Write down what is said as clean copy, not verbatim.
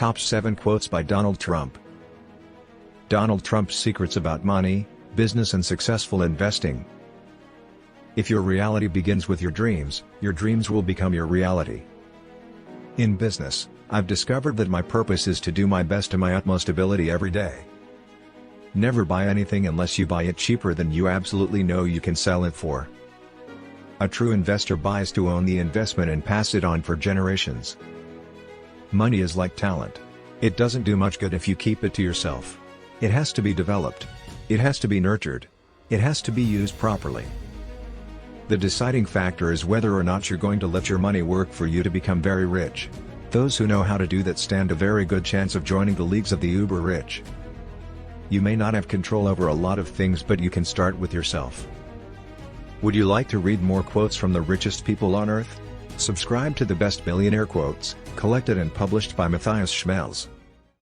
Top 7 Quotes by Donald Trump. Donald Trump's secrets about money, business and successful investing. If your reality begins with your dreams will become your reality. In business, I've discovered that my purpose is to do my best to my utmost ability every day. Never buy anything unless you buy it cheaper than you absolutely know you can sell it for. A true investor buys to own the investment and pass it on for generations. Money is like talent. It doesn't do much good if you keep it to yourself. It has to be developed. It has to be nurtured. It has to be used properly. The deciding factor is whether or not you're going to let your money work for you to become very rich. Those who know how to do that stand a very good chance of joining the leagues of the uber rich. You may not have control over a lot of things, but you can start with yourself. Would you like to read more quotes from the richest people on earth? Subscribe to the best billionaire quotes, collected and published by Matthias Schmelz.